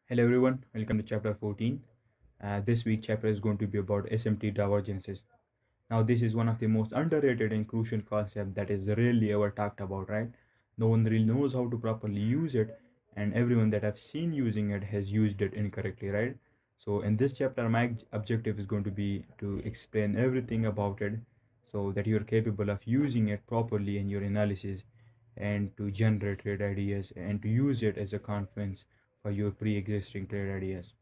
Hello everyone, welcome to chapter 14. This week chapter is going to be about SMT divergences. Now this is one of the most underrated and crucial concept that is rarely ever talked about, right? No one really knows how to properly use it, and everyone that I've seen using it has used it incorrectly, right? So in this chapter my objective is going to be to explain everything about it so that you're capable of using it properly in your analysis and to generate trade ideas and to use it as a confidence for your pre-existing trade ideas.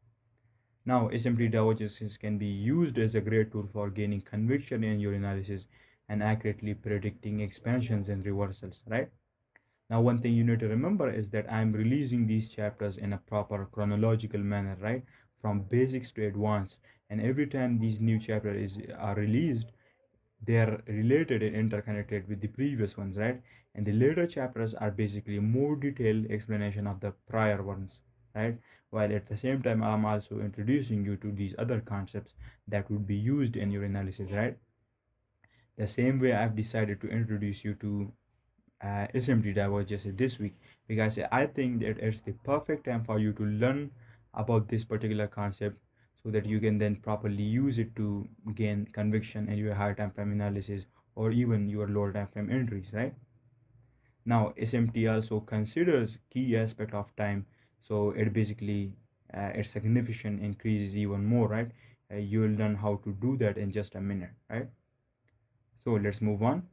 Now, SMT divergences can be used as a great tool for gaining conviction in your analysis and accurately predicting expansions and reversals, right? Now, one thing you need to remember is that I'm releasing these chapters in a proper chronological manner, right? From basics to advanced. And every time these new chapters are released, they are related and interconnected with the previous ones, right? And the later chapters are basically more detailed explanation of the prior ones, right? While at the same time I'm also introducing you to these other concepts that would be used in your analysis, right? The same way I've decided to introduce you to SMT divergence this week, because I think that it's the perfect time for you to learn about this particular concept so that you can then properly use it to gain conviction in your higher time frame analysis or even your lower time frame entries, right? Now SMT also considers key aspect of time, so it basically its significant increases even more, right? You will learn how to do that in just a minute, right? So let's move on.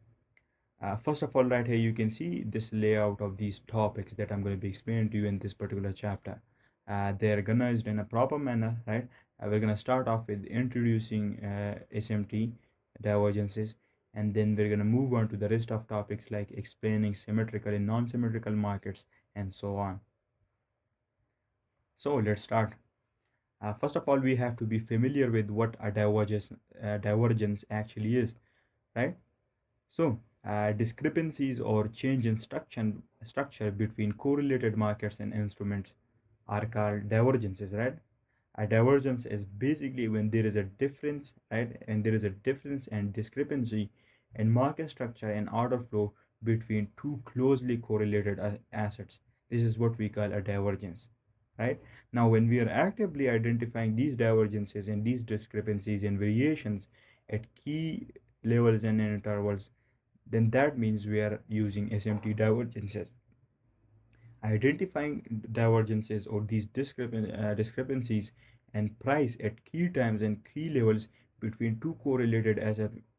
First of all, right here you can see this layout of these topics that I'm going to be explaining to you in this particular chapter. They're organized in a proper manner, right? We're going to start off with introducing SMT divergences, and then we're going to move on to the rest of topics like explaining symmetrical and non-symmetrical markets and so on. So let's start. First of all, we have to be familiar with what a divergence actually is, right? So, discrepancies or change in structure between correlated markets and instruments are called divergences, right? A divergence is basically when there is a difference, right? And there is a difference and discrepancy in market structure and order flow between two closely correlated assets. This is what we call a divergence, right? Now, when we are actively identifying these divergences and these discrepancies and variations at key levels and intervals, then that means we are using SMT divergences. Identifying divergences or these discrepancies and price at key times and key levels between two correlated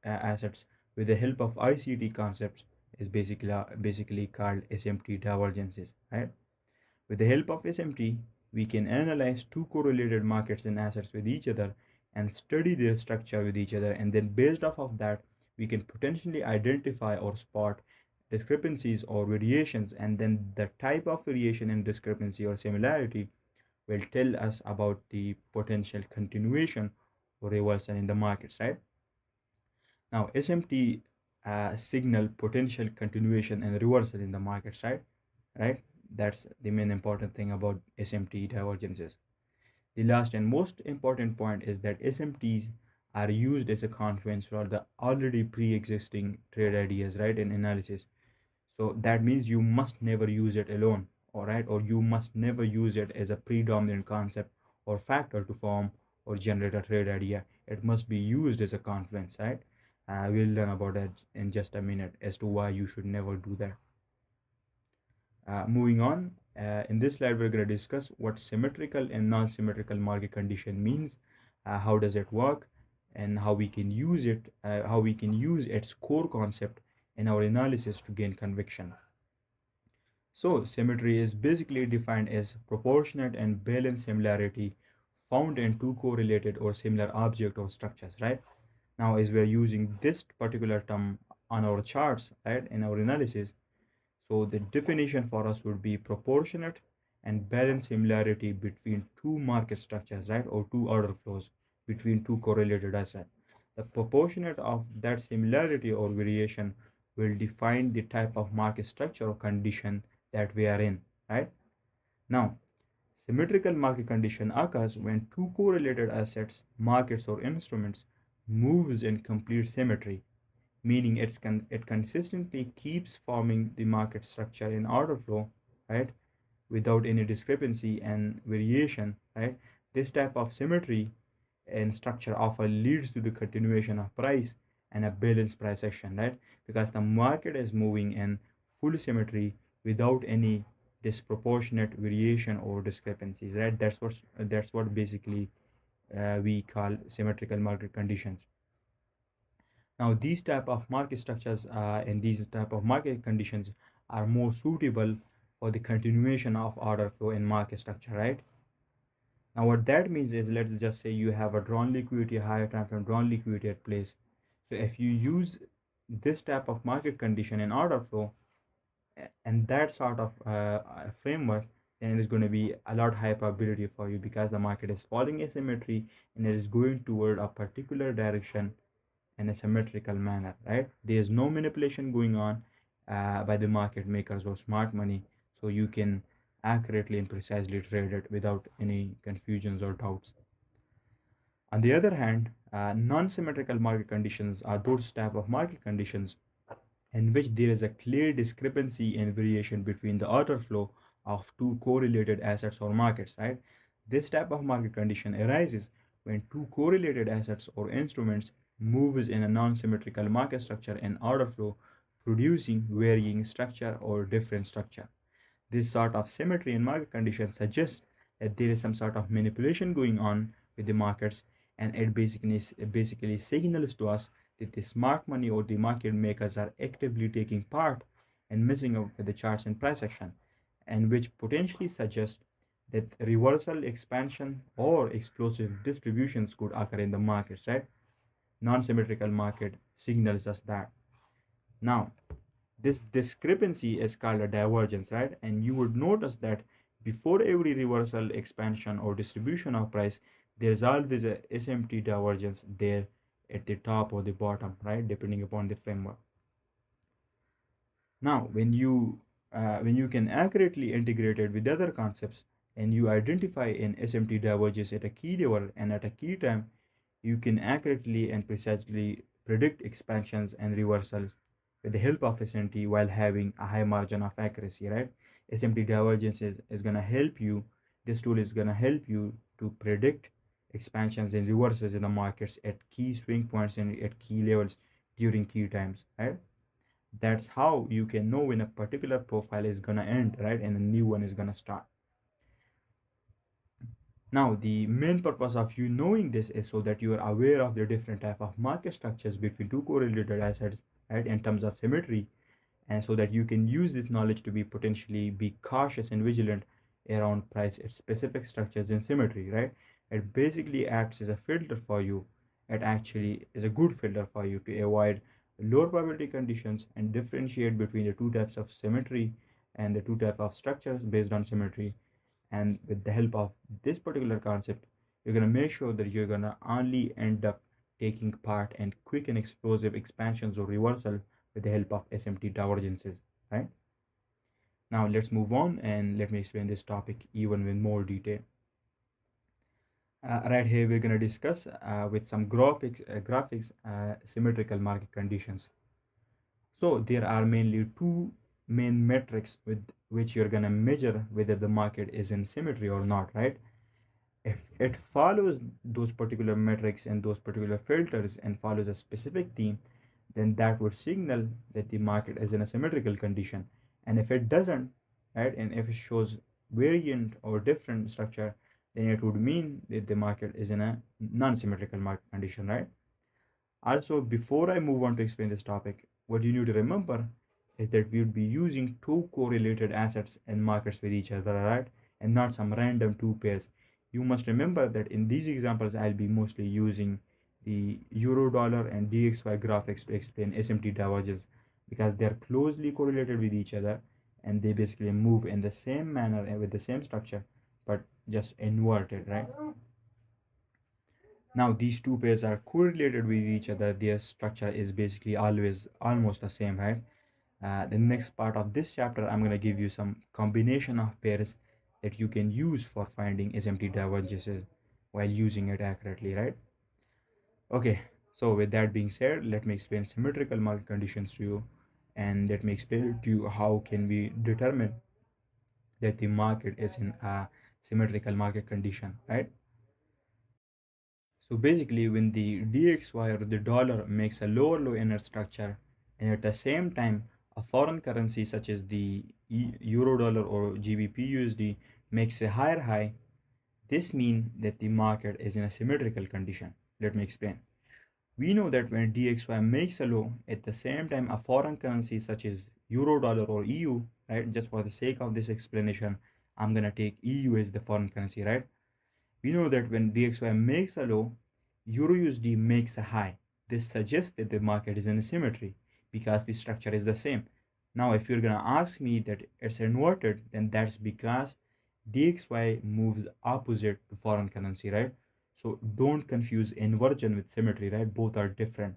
assets with the help of ICT concepts is basically called SMT divergences, right? With the help of SMT, we can analyze two correlated markets and assets with each other and study their structure with each other, and then based off of that, we can potentially identify or spot discrepancies or variations, and then the type of variation and discrepancy or similarity will tell us about the potential continuation or reversal in the markets, right? Now, SMT signal potential continuation and reversal in the markets, right? Right? That's the main important thing about SMT divergences. The last and most important point is that SMTs are used as a confluence for the already pre-existing trade ideas, right, in analysis. So that means you must never use it alone, all right, or you must never use it as a predominant concept or factor to form or generate a trade idea. It must be used as a confluence, right? We'll learn about that in just a minute as to why you should never do that. Moving on, in this slide, we're going to discuss what symmetrical and non-symmetrical market condition means, how does it work, and how we can use it, how we can use its core concept in our analysis to gain conviction. So, symmetry is basically defined as proportionate and balanced similarity found in two correlated or similar objects or structures, right? Now, as we're using this particular term on our charts, right, in our analysis, so the definition for us would be proportionate and balanced similarity between two market structures, right, or two order flows between two correlated assets. The proportionate of that similarity or variation will define the type of market structure or condition that we are in, right? Now, symmetrical market condition occurs when two correlated assets, markets or instruments moves in complete symmetry, meaning it consistently keeps forming the market structure in order flow, right, without any discrepancy and variation, right? This type of symmetry and structure often leads to the continuation of price and a balanced price action, right? Because the market is moving in full symmetry without any disproportionate variation or discrepancies, right? That's what basically we call symmetrical market conditions. Now, these type of market structures and these type of market conditions are more suitable for the continuation of order flow in market structure, right? Now, what that means is, let's just say you have a drawn liquidity, higher time frame drawn liquidity at place. So if you use this type of market condition in order flow and that sort of framework, then it is going to be a lot higher probability for you because the market is following asymmetry and it is going toward a particular direction in a symmetrical manner, right? There is no manipulation going on by the market makers or smart money, so you can accurately and precisely trade it without any confusions or doubts. On the other hand, non-symmetrical market conditions are those type of market conditions in which there is a clear discrepancy in variation between the order flow of two correlated assets or markets, right? This type of market condition arises when two correlated assets or instruments moves in a non-symmetrical market structure and order flow, producing varying structure or different structure. This sort of symmetry in market conditions suggests that there is some sort of manipulation going on with the markets, and it basically signals to us that the smart money or the market makers are actively taking part and messing up with the charts and price action, and which potentially suggests that reversal, expansion, or explosive distributions could occur in the markets, right? Non-symmetrical market signals us that. Now, this discrepancy is called a divergence, right? And you would notice that before every reversal, expansion, or distribution of price, there's always a SMT divergence there at the top or the bottom, right? Depending upon the framework. Now, when you can accurately integrate it with other concepts and you identify an SMT divergence at a key level and at a key time, you can accurately and precisely predict expansions and reversals with the help of SMT while having a high margin of accuracy, right? SMT divergence is going to help you, this tool is going to help you to predict expansions and reversals in the markets at key swing points and at key levels during key times, right? That's how you can know when a particular profile is going to end, right, and a new one is going to start. Now, the main purpose of you knowing this is so that you are aware of the different type of market structures between two correlated assets, right, in terms of symmetry, and so that you can use this knowledge to be potentially be cautious and vigilant around price specific structures in symmetry, right? It basically acts as a filter for you. It actually is a good filter for you to avoid lower probability conditions and differentiate between the two types of symmetry and the two types of structures based on symmetry. And with the help of this particular concept, you're going to make sure that you're going to only end up taking part in quick and explosive expansions or reversal with the help of SMT divergences, right? Now let's move on and let me explain this topic even with more detail. Right here we're going to discuss with some graphics symmetrical market conditions. So there are mainly two main metrics with which you're going to measure whether the market is in symmetry or not, right? If it follows those particular metrics and those particular filters and follows a specific theme, then that would signal that the market is in a symmetrical condition. And if it doesn't, right, and if it shows variant or different structure, then it would mean that the market is in a non-symmetrical market condition, right? Also, before I move on to explain this topic, what you need to remember is that we would be using two correlated assets and markets with each other, right? And not some random two pairs. You must remember that in these examples, I'll be mostly using the euro dollar and DXY graphics to explain SMT divergence because they're closely correlated with each other and they basically move in the same manner and with the same structure, but just inverted, right? Now these two pairs are correlated with each other. Their structure is basically always almost the same, right? The next part of this chapter, I'm going to give you some combination of pairs that you can use for finding SMT divergences while using it accurately, right? Okay, so with that being said, let me explain symmetrical market conditions to you, and let me explain to you how can we determine that the market is in a symmetrical market condition, right? So basically, when the DXY or the dollar makes a lower low in its structure, and at the same time, a foreign currency such as the euro dollar or GBP USD makes a higher high, this means that the market is in a symmetrical condition. Let me explain. We know that when DXY makes a low, at the same time, a foreign currency such as euro dollar or EU, right? Just for the sake of this explanation, I'm gonna take EU as the foreign currency, right? We know that when DXY makes a low, Euro USD makes a high. This suggests that the market is in a symmetry because the structure is the same. Now, if you're gonna ask me that it's inverted, then that's because DXY moves opposite to foreign currency, right? So don't confuse inversion with symmetry, right? Both are different.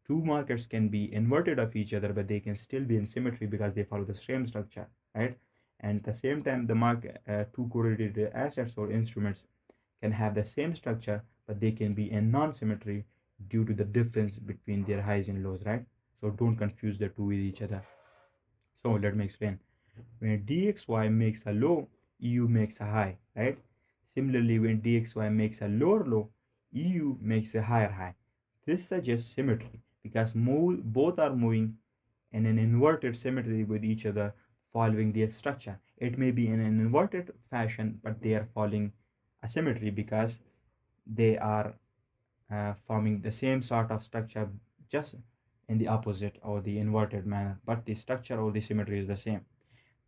Two markets can be inverted of each other, but they can still be in symmetry because they follow the same structure, right? And at the same time, the two correlated assets or instruments can have the same structure, but they can be in non-symmetry due to the difference between their highs and lows, right? So don't confuse the two with each other. So let me explain. When DXY makes a low, EU makes a high, right? Similarly, when DXY makes a lower low, EU makes a higher high. This suggests symmetry because both are moving in an inverted symmetry with each other following their structure. It may be in an inverted fashion, but they are following a symmetry because they are forming the same sort of structure just in the opposite or the inverted manner, but the structure or the symmetry is the same.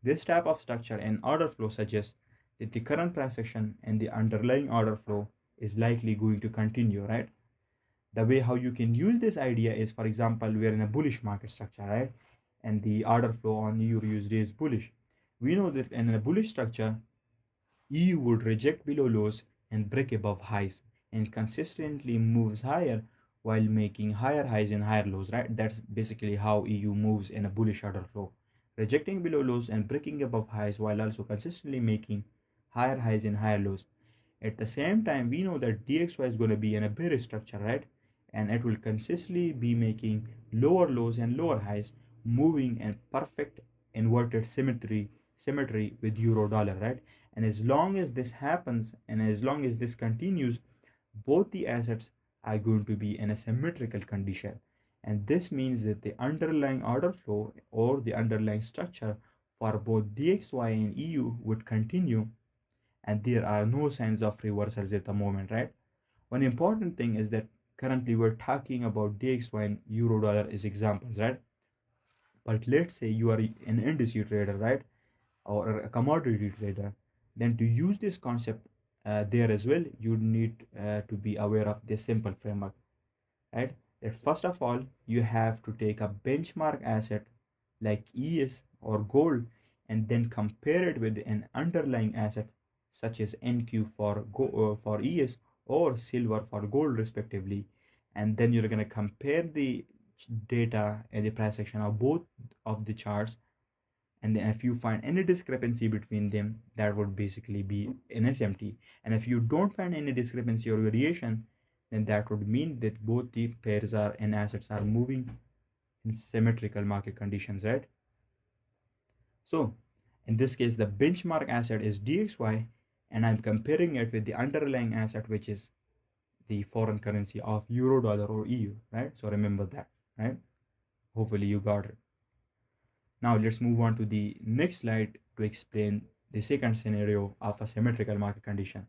This type of structure in order flow suggests that the current price action and the underlying order flow is likely going to continue, right? The way how you can use this idea is, for example, we are in a bullish market structure, right? And the order flow on Euro USD is bullish. We know that in a bullish structure, EU would reject below lows and break above highs and consistently moves higher while making higher highs and higher lows, right? That's basically how EU moves in a bullish order flow. Rejecting below lows and breaking above highs while also consistently making higher highs and higher lows. At the same time, we know that DXY is going to be in a bearish structure, right? And it will consistently be making lower lows and lower highs, moving in perfect inverted symmetry with euro dollar, right? And as long as this happens and as long as this continues, both the assets are going to be in a symmetrical condition. And this means that the underlying order flow or the underlying structure for both DXY and EU would continue, and there are no signs of reversals at the moment, right? One important thing is that currently we're talking about DXY and euro dollar as examples, right? But let's say you are an indice trader, right? Or a commodity trader, then to use this concept there as well, you need to be aware of this simple framework, right? That first of all, you have to take a benchmark asset like ES or gold and then compare it with an underlying asset such as NQ for ES or silver for gold respectively, and then you're going to compare the data and the price action of both of the charts, and then if you find any discrepancy between them, that would basically be an SMT. And if you don't find any discrepancy or variation, then that would mean that both the pairs are and assets are moving in symmetrical market conditions, right? So in this case, the benchmark asset is DXY, and I'm comparing it with the underlying asset, which is the foreign currency of euro dollar or EU, right? So remember that, right? Hopefully you got it. Now let's move on to the next slide to explain the second scenario of a symmetrical market condition.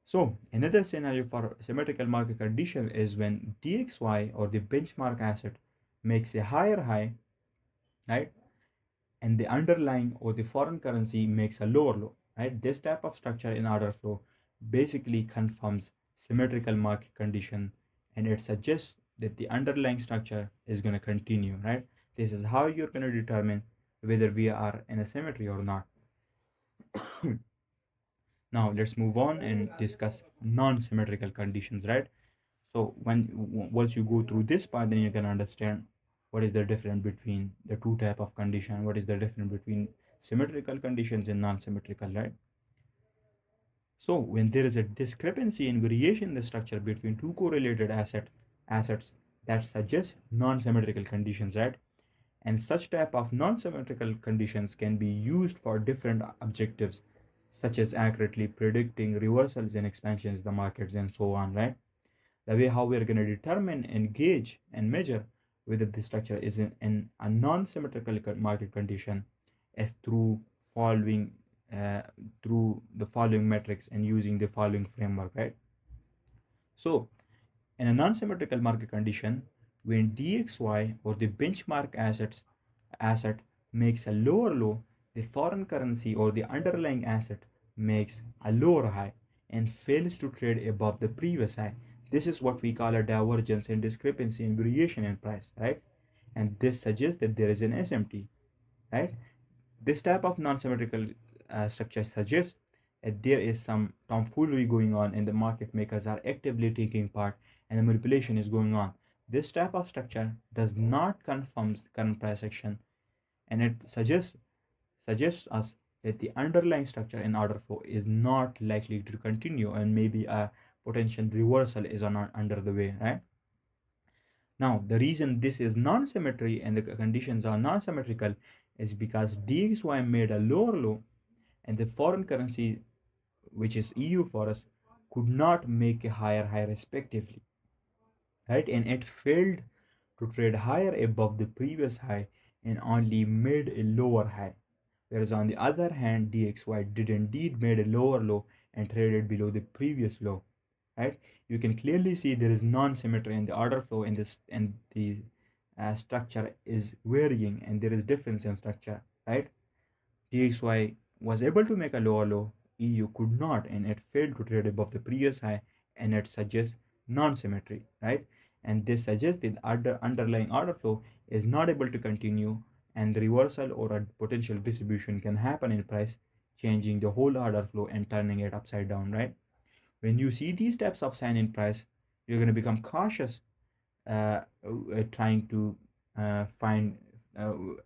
So another scenario for symmetrical market condition is when DXY or the benchmark asset makes a higher high, right? And the underlying or the foreign currency makes a lower low, right? This type of structure in order flow basically confirms symmetrical market condition, and it suggests that the underlying structure is going to continue, right? This is how you're going to determine whether we are in a symmetry or not. Now let's move on and discuss non-symmetrical conditions, right? So once you go through this part, then you can understand what is the difference between the two type of condition, what is the difference between symmetrical conditions and non-symmetrical, right? So when there is a discrepancy in variation in the structure between two correlated assets, that suggests non-symmetrical conditions, right? And such type of non-symmetrical conditions can be used for different objectives, such as accurately predicting reversals and expansions in the markets and so on, right? The way how we are going to determine and gauge and measure whether the structure is in a non-symmetrical market condition is following uh, through the following metrics and using the following framework, right? So in a non-symmetrical market condition, when DXY or the benchmark asset makes a lower low, the foreign currency or the underlying asset makes a lower high and fails to trade above the previous high. This is what we call a divergence and discrepancy and variation in price, right? And this suggests that there is an SMT, right? This type of non-symmetrical structure suggests that there is some tomfoolery going on and the market makers are actively taking part and the manipulation is going on. This type of structure does not confirm current price action, and it suggests us that the underlying structure in order flow is not likely to continue and maybe a potential reversal is on under the way, right? Now, the reason this is non-symmetry and the conditions are non-symmetrical is because DXY made a lower low and the foreign currency, which is EU for us, could not make a higher high respectively, right? And it failed to trade higher above the previous high and only made a lower high. Whereas on the other hand, DXY did indeed made a lower low and traded below the previous low, right? You can clearly see there is non-symmetry in the order flow in this, and the structure is varying and there is difference in structure, right? DXY was able to make a lower low, EU could not, and it failed to trade above the previous high, and it suggests non-symmetry, right? And this suggests that underlying order flow is not able to continue, and the reversal or a potential distribution can happen in price, changing the whole order flow and turning it upside down, right? When you see these types of sign in price, you're going to become cautious, trying to find.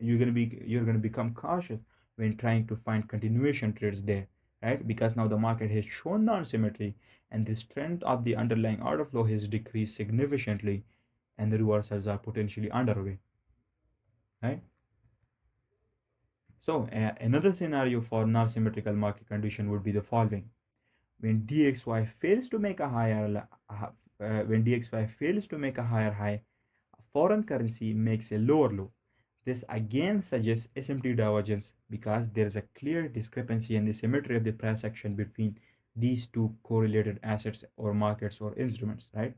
You're going to become cautious when trying to find continuation trades there, right? Because now the market has shown non-symmetry, and the strength of the underlying order flow has decreased significantly, and the reversals are potentially underway, right? So another scenario for non-symmetrical market condition would be the following: when DXY fails to make a when DXY fails to make a higher high, a foreign currency makes a lower low. This again suggests SMT divergence because there is a clear discrepancy in the symmetry of the price action between these two correlated assets or markets or instruments, right?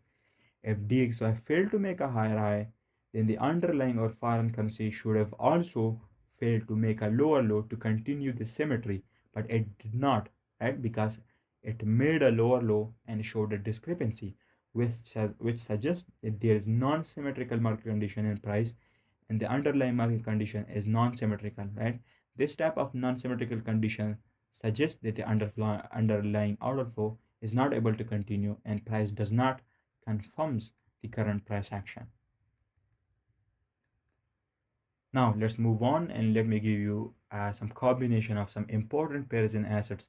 If DXY failed to make a higher high, then the underlying or foreign currency should have also failed to make a lower low to continue the symmetry, but it did not, right? Because it made a lower low and showed a discrepancy, which suggests that there is non-symmetrical market condition in price and the underlying market condition is non-symmetrical, right? This type of non-symmetrical condition suggests that the underlying order flow is not able to continue and price does not confirms the current price action. Now let's move on and let me give you some combination of some important pairs and assets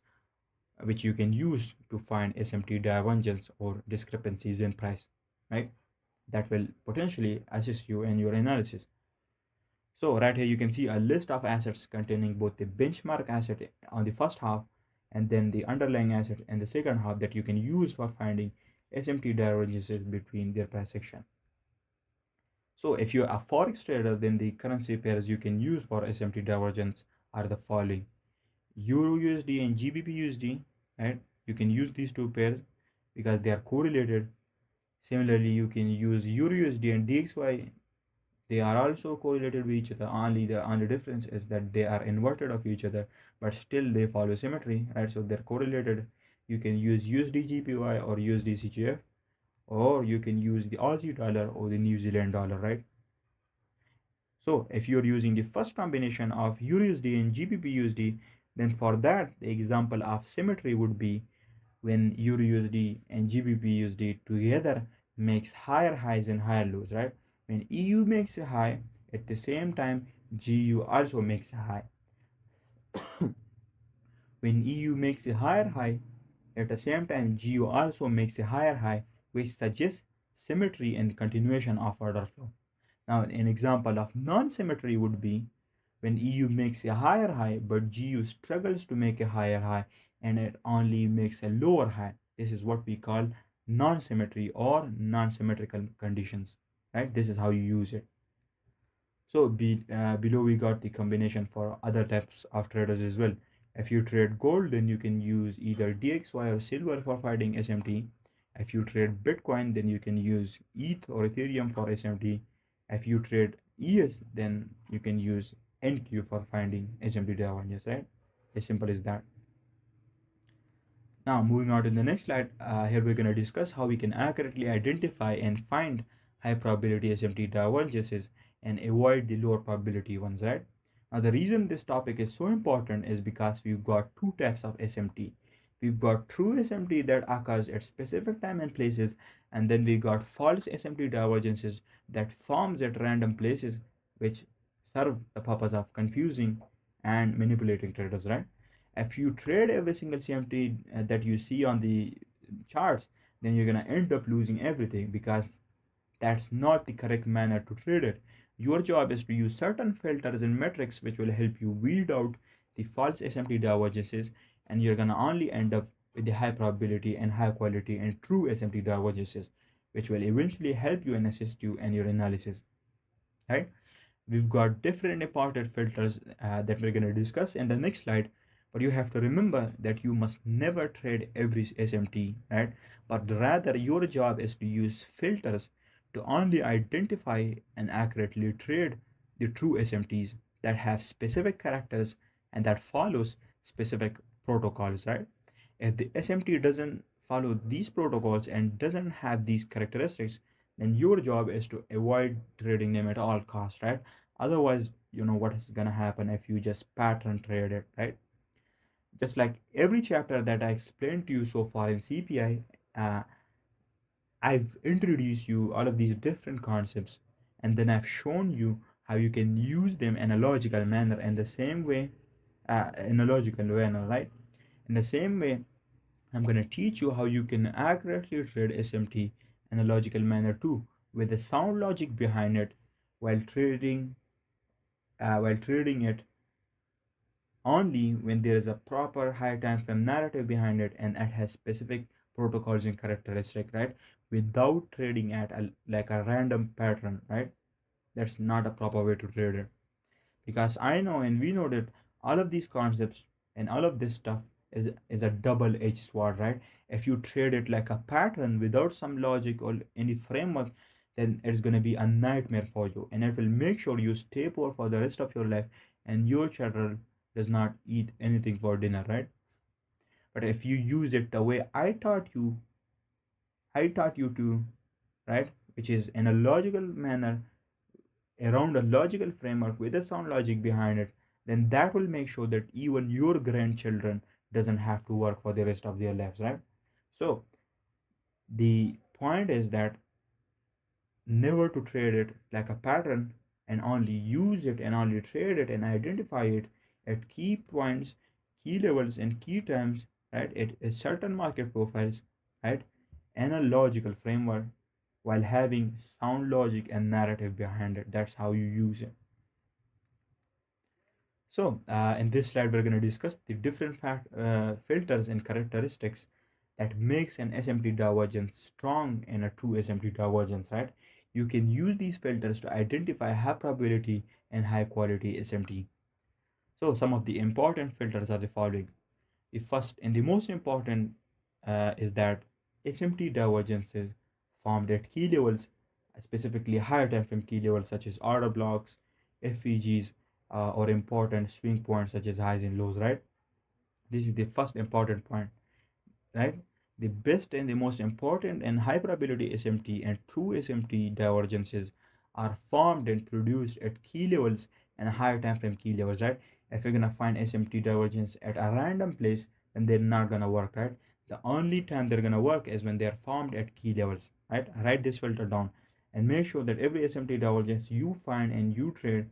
which you can use to find SMT divergence or discrepancies in price, right? That will potentially assist you in your analysis. So right here you can see a list of assets containing both the benchmark asset on the first half and then the underlying asset in the second half that you can use for finding SMT divergences between their price action. So if you're a forex trader, then the currency pairs you can use for SMT divergence are the following: Euro USD and GBP USD, right? You can use these two pairs because they are correlated. Similarly, you can use Euro USD and DXY. They are also correlated with each other. The only difference is that they are inverted of each other, but still they follow symmetry, right? So they're correlated. You can use USD GPY or USD CGF, or you can use the Aussie dollar or the New Zealand dollar, right? So if you're using the first combination of EURUSD and GBP then for that the example of symmetry would be when EURUSD and GBP together makes higher highs and higher lows, right? When EU makes a high, at the same time GU also makes a high. When EU makes a higher high, at the same time GU also makes a higher high, which suggests symmetry and continuation of order flow. Now, an example of non-symmetry would be when EU makes a higher high, but GU struggles to make a higher high and it only makes a lower high. This is what we call non-symmetry or non-symmetrical conditions, right? This is how you use it. So below we got the combination for other types of traders as well. If you trade gold, then you can use either DXY or silver for finding SMT. If you trade Bitcoin, then you can use ETH or Ethereum for SMT. If you trade ES, then you can use NQ for finding SMT divergence, right? As simple as that. Now, moving on to the next slide, here we're going to discuss how we can accurately identify and find high probability SMT divergences and avoid the lower probability ones, right? Now, the reason this topic is so important is because we've got two types of SMT. We've got true SMT that occurs at specific time and places, and then we got false SMT divergences that forms at random places, which serve the purpose of confusing and manipulating traders, right? If you trade every single CMT that you see on the charts, then you're gonna end up losing everything because that's not the correct manner to trade it. Your job is to use certain filters and metrics which will help you weed out the false SMT divergences, and you're gonna only end up with the high probability and high quality and true SMT divergences, which will eventually help you and assist you in your analysis, right? We've got different important filters that we're going to discuss in the next slide, but you have to remember that you must never trade every SMT, right? But rather your job is to use filters to only identify and accurately trade the true SMTs that have specific characters and that follows specific protocols, right? If the SMT doesn't follow these protocols and doesn't have these characteristics, then your job is to avoid trading them at all costs, right? Otherwise, you know what is gonna happen if you just pattern trade it, right? Just like every chapter that I explained to you so far in CPI, I've introduced you all of these different concepts, and then I've shown you how you can use them in a logical manner. In the same way, in a logical manner, right? In the same way, I'm going to teach you how you can accurately trade SMT in a logical manner too, with a sound logic behind it, while trading it only when there is a proper high time frame narrative behind it and it has specific protocols and characteristic, right? Without trading at like a random pattern, right? That's not a proper way to trade it, because I know and we know that all of these concepts and all of this stuff is a double-edged sword, right? If you trade it like a pattern without some logic or any framework, then it's going to be a nightmare for you, and it will make sure you stay poor for the rest of your life and your children does not eat anything for dinner, right? But if you use it the way I taught you to, right, which is in a logical manner around a logical framework with a sound logic behind it, then that will make sure that even your grandchildren doesn't have to work for the rest of their lives, right? So the point is that never to trade it like a pattern, and only use it and only trade it and identify it at key points, key levels and key times, right? It is certain market profiles, right? And a logical framework while having sound logic and narrative behind it. That's how you use it. So, in this slide, we're going to discuss the different filters and characteristics that makes an SMT divergence strong and a true SMT divergence, right? You can use these filters to identify high probability and high quality SMT. So, some of the important filters are the following. The first and the most important is that SMT divergences formed at key levels, specifically higher time frame key levels such as order blocks, FEGs, or important swing points such as highs and lows, right? This is the first important point, right? The best and the most important and high probability SMT and true SMT divergences are formed and produced at key levels and higher time frame key levels, right? If you're gonna find SMT divergence at a random place, then they're not gonna work, right? The only time they're gonna work is when they're formed at key levels, right? Write this filter down and make sure that every SMT divergence you find and you trade,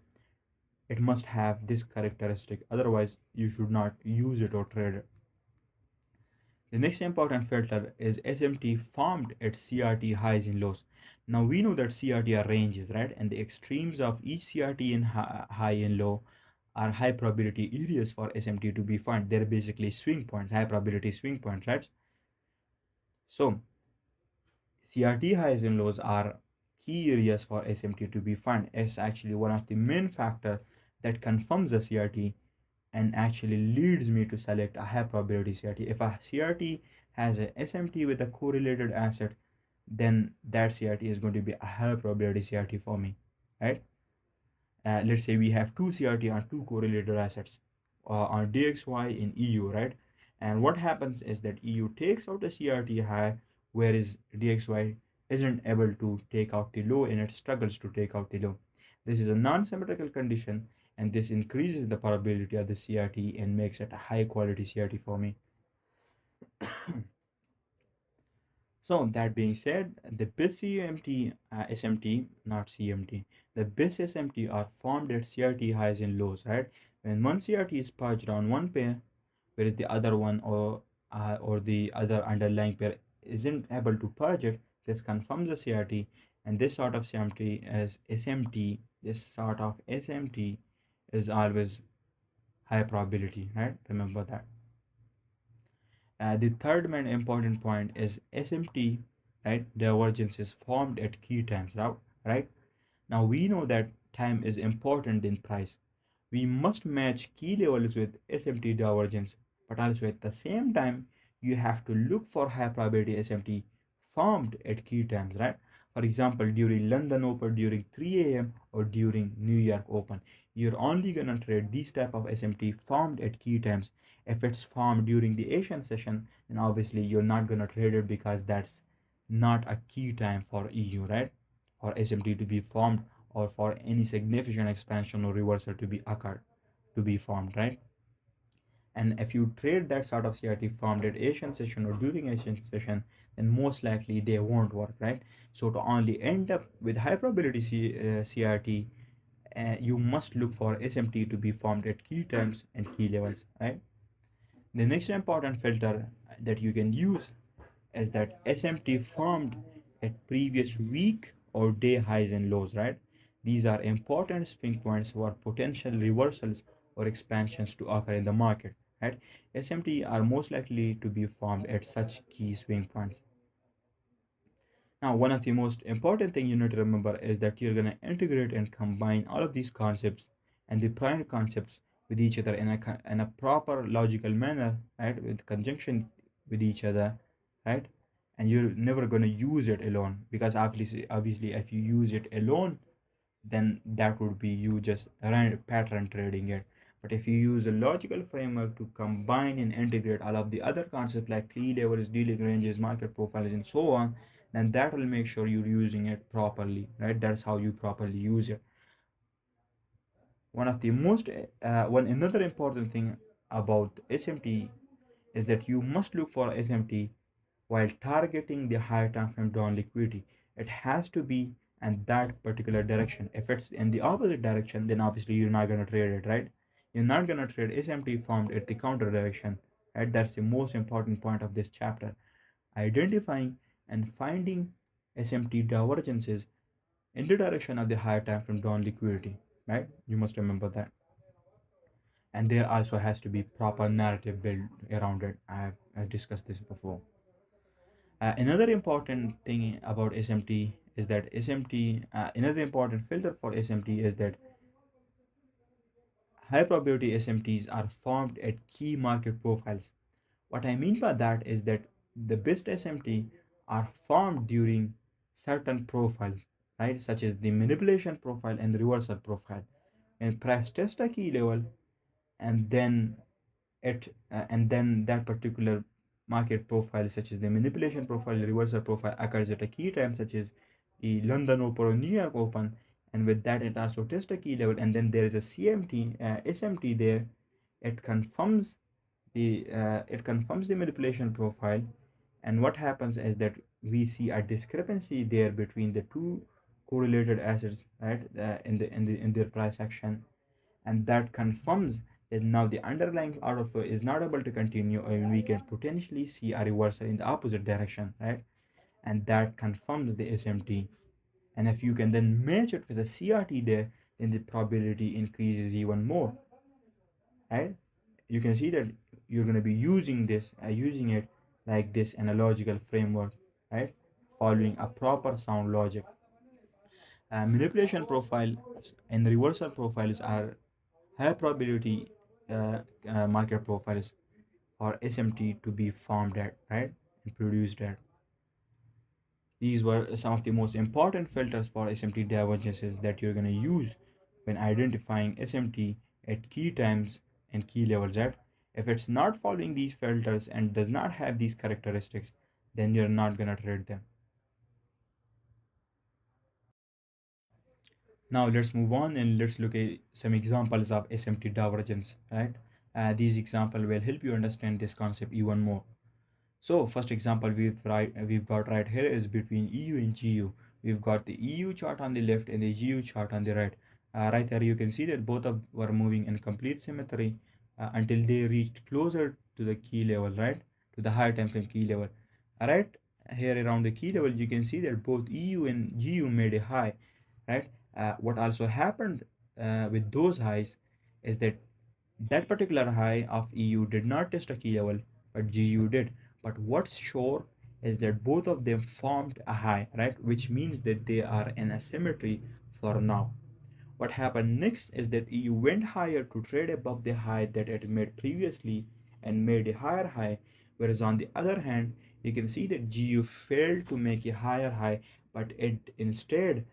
it must have this characteristic. Otherwise, you should not use it or trade it. The next important filter is SMT formed at CRT highs and lows. Now we know that CRT are ranges, right? And the extremes of each CRT in high and low are high probability areas for SMT to be found. They're basically swing points, high probability swing points, right? So CRT highs and lows are key areas for SMT to be found. It's actually one of the main factors that confirms a CRT and actually leads me to select a high probability CRT. If a CRT has a SMT with a correlated asset, then that CRT is going to be a high probability CRT for me, right? Let's say we have two CRT on two correlated assets on DXY in EU, right? And what happens is that EU takes out the CRT high, whereas DXY isn't able to take out the low and it struggles to take out the low. This is a non-symmetrical condition, and this increases the probability of the CRT and makes it a high quality CRT for me. So that being said, the BIS CMT, SMT, not CMT, the BIS SMT are formed at CRT highs and lows, right? When one CRT is purged on one pair, whereas the other one or the other underlying pair isn't able to purge it, this confirms the CRT, and this sort of CMT as SMT, this sort of SMT is always high probability, right? Remember that. The third main important point is SMT, right? Divergence is formed at key times, right? Now we know that time is important in price. We must match key levels with SMT divergence, but also at the same time, you have to look for high probability SMT formed at key times, right? For example, during London Open, during 3 a.m. or during New York Open, you're only gonna trade these type of SMT formed at key times. If it's formed during the Asian session, then obviously you're not gonna trade it because that's not a key time for EU, right? For SMT to be formed or for any significant expansion or reversal to be occurred, to be formed, right? And if you trade that sort of CRT formed at Asian session or during Asian session, then most likely they won't work, right? So to only end up with high probability CRT, you must look for SMT to be formed at key times and key levels, right? The next important filter that you can use is that SMT formed at previous week or day highs and lows, right? These are important swing points for potential reversals or expansions to occur in the market, right? SMT are most likely to be formed at such key swing points. Now, one of the most important thing you need to remember is that you're going to integrate and combine all of these concepts and the prime concepts with each other in a proper logical manner, right? With conjunction with each other, right? And you're never going to use it alone, because obviously, if you use it alone, then that would be you just pattern trading it. But if you use a logical framework to combine and integrate all of the other concepts like key levels, dealing ranges, market profiles, and so on, then that will make sure you're using it properly, right? That's how you properly use it. One of the most one another important thing about SMT is that you must look for SMT while targeting the higher time frame down liquidity. It has to be in that particular direction. If it's in the opposite direction, then obviously you're not going to trade it, right? You're not going to trade SMT formed at the counter direction, right? That's the most important point of this chapter. Identifying and finding SMT divergences in the direction of the higher time frame down liquidity, right? You must remember that. And there also has to be proper narrative built around it. I've discussed this before. Another important thing about SMT is that another important filter for SMT is that high probability SMTs are formed at key market profiles. What I mean by that is that the best SMT are formed during certain profiles, right? Such as the manipulation profile and the reversal profile. And price test a key level, and then that particular market profile, such as the manipulation profile, reversal profile, occurs at a key time, such as the London Open or New York Open, and with that it also tests a key level, and then there is a CMT, SMT there. It confirms the manipulation profile, and what happens is that we see a discrepancy there between the two correlated assets, right? In their price action, and that confirms then now the underlying order flow is not able to continue, and we can potentially see a reversal in the opposite direction, right? And that confirms the SMT. And if you can then match it with a CRT there, then the probability increases even more, right? You can see that you're going to be using it like this analogical framework, right? Following a proper sound logic. Manipulation profiles and reversal profiles are high probability uh, market profiles for SMT to be formed at, right, and produced at. These were some of the most important filters for SMT divergences that you're going to use when identifying SMT at key times and key levels at. If it's not following these filters and does not have these characteristics, then you're not going to trade them. Now let's move on and let's look at some examples of SMT divergence, right? These examples will help you understand this concept even more. So first example we've got right here is between EU and GU. We've got the EU chart on the left and the GU chart on the right. Right there you can see that both of were moving in complete symmetry until they reached closer to the key level, right? To the higher time frame key level. Right here around the key level you can see that both EU and GU made a high, right? What also happened with those highs is that that particular high of EU did not test a key level, but GU did. But what's sure is that both of them formed a high, right? Which means that they are in asymmetry for now. What happened next is that EU went higher to trade above the high that it made previously and made a higher high, whereas on the other hand, you can see that GU failed to make a higher high, but it instead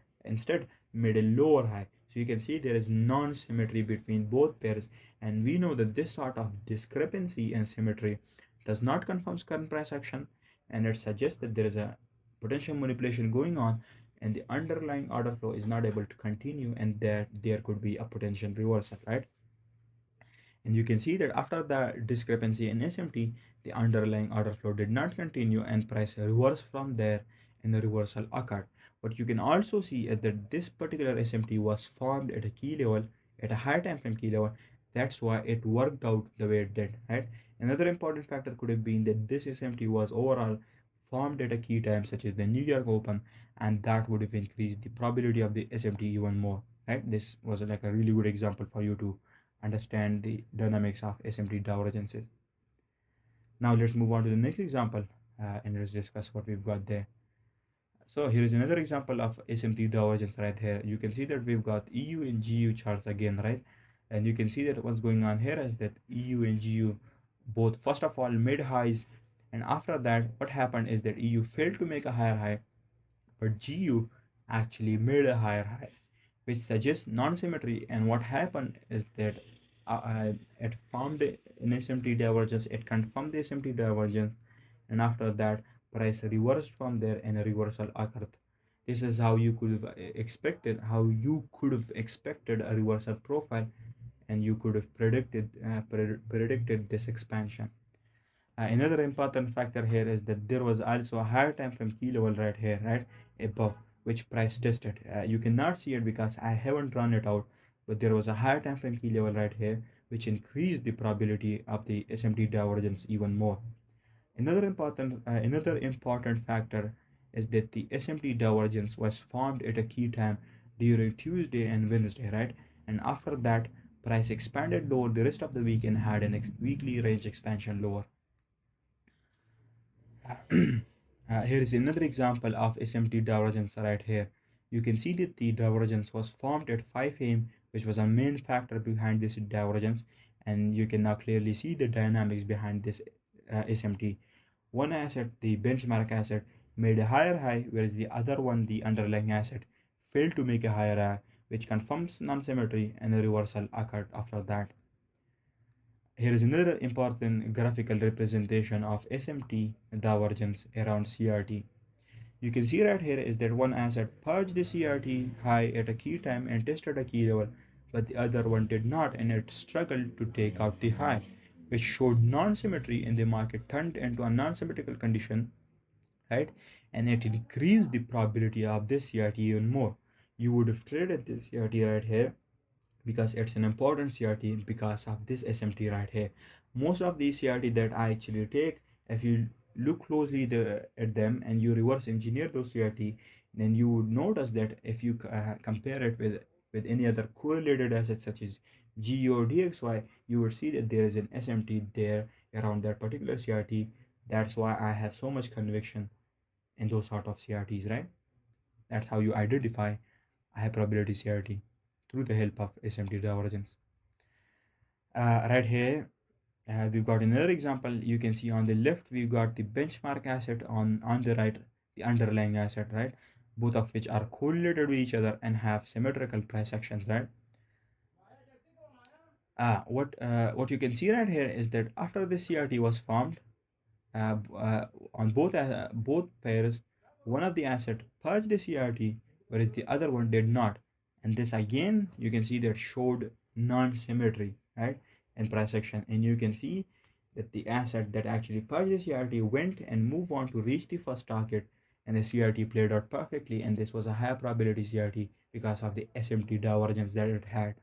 made a lower high. So you can see there is non-symmetry between both pairs, and we know that this sort of discrepancy in symmetry does not confirm current price action, and it suggests that there is a potential manipulation going on and the underlying order flow is not able to continue, and that there could be a potential reversal, right? And you can see that after the discrepancy in SMT, the underlying order flow did not continue and price reversed from there and the reversal occurred. What you can also see is that this particular SMT was formed at a key level, at a high time frame key level. That's why it worked out the way it did, right? Another important factor could have been that this SMT was overall formed at a key time such as the New York Open, and that would have increased the probability of the SMT even more, right? This was like a really good example for you to understand the dynamics of SMT divergences. Now let's move on to the next example and let's discuss what we've got there. So here is another example of SMT divergence right here. You can see that we've got EU and GU charts again, right? And you can see that what's going on here is that EU and GU both first of all made highs, and after that what happened is that EU failed to make a higher high, but GU actually made a higher high, which suggests non-symmetry. And what happened is that it formed an SMT divergence, it confirmed the SMT divergence, and after that price reversed from there and a reversal occurred. This is how you could have expected a reversal profile, and you could have predicted this expansion. Another important factor here is that there was also a higher time frame key level right here, right above, which price tested. You cannot see it because I haven't run it out, but there was a higher time frame key level right here, which increased the probability of the SMT divergence even more. Another important factor is that the SMT divergence was formed at a key time during Tuesday and Wednesday, right? And after that, price expanded lower the rest of the week and had an weekly range expansion lower. Here is another example of SMT divergence right here. You can see that the divergence was formed at 5 a.m., which was a main factor behind this divergence, and you can now clearly see the dynamics behind this SMT. One asset, the benchmark asset, made a higher high, whereas the other one, the underlying asset, failed to make a higher high, which confirms non-symmetry, and a reversal occurred after that. Here is another important graphical representation of SMT divergence around CRT. You can see right here is that one asset purged the CRT high at a key time and tested a key level, but the other one did not, and it struggled to take out the high, which showed non-symmetry in the market turned into a non-symmetrical condition, right? And it increased the probability of this CRT even more. You would have traded this CRT right here because it's an important CRT because of this SMT right here. Most of these CRT that I actually take, if you look closely at them and you reverse engineer those CRT, then you would notice that if you compare it with any other correlated assets such as G or DXY, you would see that there is an SMT there around that particular CRT. That's why I have so much conviction in those sort of CRTs, right? That's how you identify a high probability CRT through the help of SMT divergence. Right here, we've got another example. You can see on the left, we've got the benchmark asset, on the right, the underlying asset, right? Both of which are correlated with each other and have symmetrical price actions, right? What you can see right here is that after the CRT was formed, on both pairs, one of the asset purged the CRT, whereas the other one did not. And this again, you can see that showed non-symmetry, right, in price action. And you can see that the asset that actually purged the CRT went and moved on to reach the first target, and the CRT played out perfectly. And this was a high probability CRT because of the SMT divergence that it had.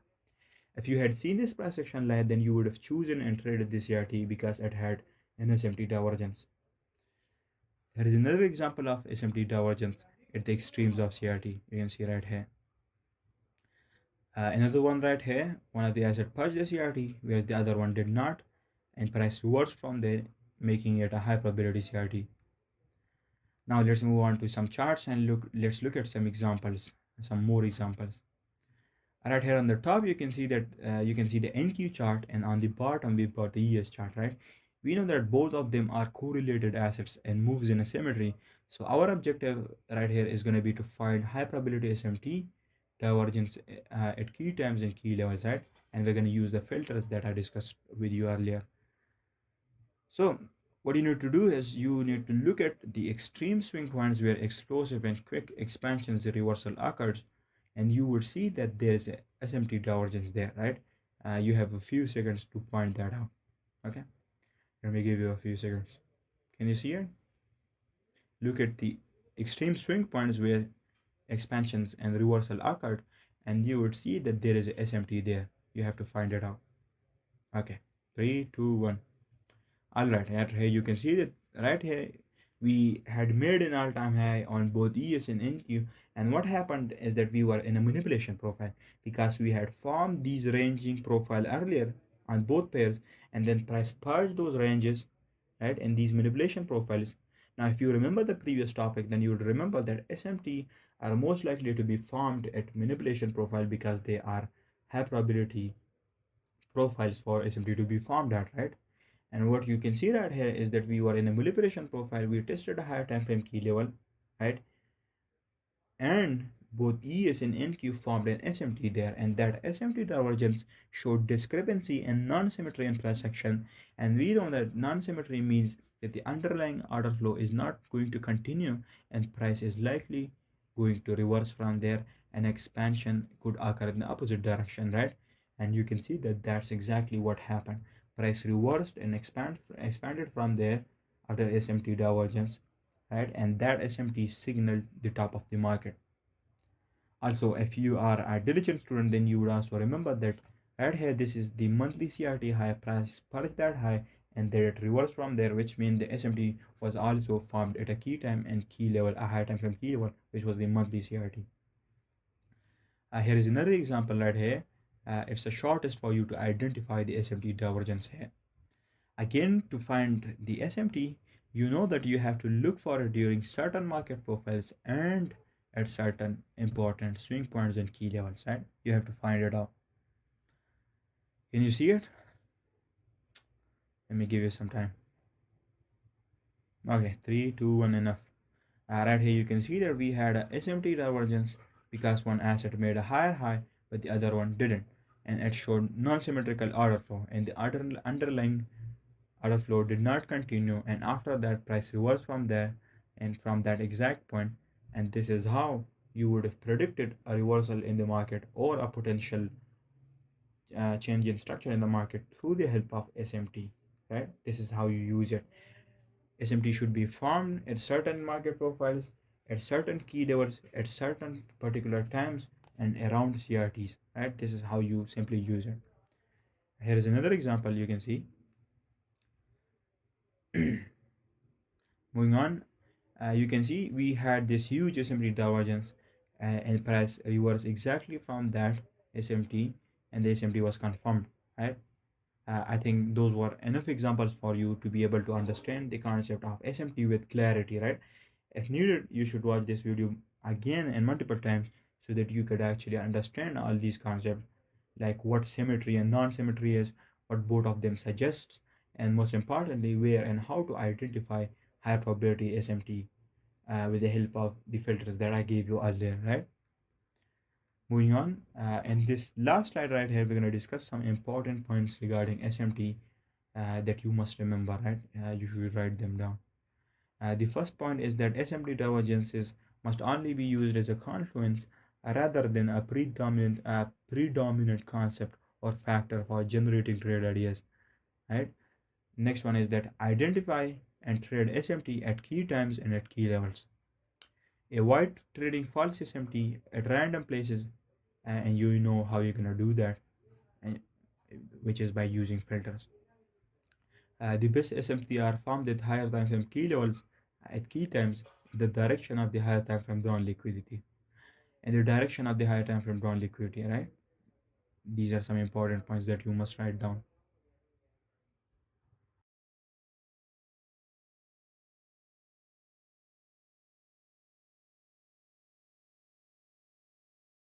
If you had seen this price action line, then you would have chosen and traded the CRT because it had an SMT divergence. Here is another example of SMT divergence at the extremes of CRT. You can see right here. Another one right here. One of the asset purged the CRT, whereas the other one did not, and price reversed from there, making it a high probability CRT. Now let's move on to some charts and let's look at some examples, some more examples. Right here on the top, you can see that you can see the NQ chart, and on the bottom we've got the ES chart, right? We know that both of them are correlated assets and moves in a symmetry. So our objective right here is going to be to find high probability SMT divergence at key times and key levels, right? And we're going to use the filters that I discussed with you earlier. So what you need to do is you need to look at the extreme swing points where explosive and quick expansions reversal occurs, and you would see that there is a SMT divergence there, right? You have a few seconds to point that out. Okay, let me give you a few seconds. Can you see it? Look at the extreme swing points where expansions and reversal occurred, and you would see that there is a SMT there. You have to find it out. Okay, 3, 2, 1. All right, right here you can see that right here we had made an all-time high on both ES and NQ, and what happened is that we were in a manipulation profile because we had formed these ranging profile earlier on both pairs, and then price purged those ranges, right, in these manipulation profiles. Now if you remember the previous topic, then you would remember that SMT are most likely to be formed at manipulation profile because they are high probability profiles for SMT to be formed at, right? And what you can see right here is that we were in a manipulation profile. We tested a higher time frame key level, right? And both ES and NQ formed an SMT there, and that SMT divergence showed discrepancy in non-symmetry in price action. And we know that non-symmetry means that the underlying order flow is not going to continue, and price is likely going to reverse from there, and expansion could occur in the opposite direction, right? And you can see that that's exactly what happened. Price reversed and expanded from there after SMT divergence, right? And that SMT signaled the top of the market. Also, if you are a diligent student, then you would also remember that right here, this is the monthly CRT high, price purchased that high, and then it reversed from there, which means the SMT was also formed at a key time and key level, a high time from key level, which was the monthly CRT. Here is another example right here. It's the shortest for you to identify the SMT divergence here. Again, to find the SMT, you know that you have to look for it during certain market profiles and at certain important swing points and key levels, right? You have to find it out. Can you see it? Let me give you some time. Okay, 3, 2, 1, enough. Right here you can see that we had a SMT divergence because one asset made a higher high but the other one didn't, and it showed non-symmetrical order flow, and the underlying order flow did not continue, and after that price reversed from there and from that exact point. And this is how you would have predicted a reversal in the market or a potential change in structure in the market through the help of SMT, right? This is how you use it. SMT should be formed at certain market profiles, at certain key levels, at certain particular times, and around CRTs, right? This is how you simply use it. Here is another example you can see. Moving on, you can see we had this huge SMT divergence and press reverse exactly from that SMT, and the SMT was confirmed, right? I think those were enough examples for you to be able to understand the concept of SMT with clarity, right? If needed, you should watch this video again and multiple times so that you could actually understand all these concepts, like what symmetry and non-symmetry is, what both of them suggests, and most importantly, where and how to identify high probability SMT with the help of the filters that I gave you earlier, right? Moving on, in this last slide right here, we're going to discuss some important points regarding SMT that you must remember, right? You should write them down. The first point is that SMT divergences must only be used as a confluence rather than a predominant concept or factor for generating trade ideas, right? Next one is that identify and trade SMT at key times and at key levels. Avoid trading false SMT at random places, and you know how you're gonna do that, and which is by using filters. The best SMT are formed at higher time frame key levels at key times in the direction of the higher time frame drawn liquidity. In the direction of the higher time frame drawn liquidity, right? These are some important points that you must write down.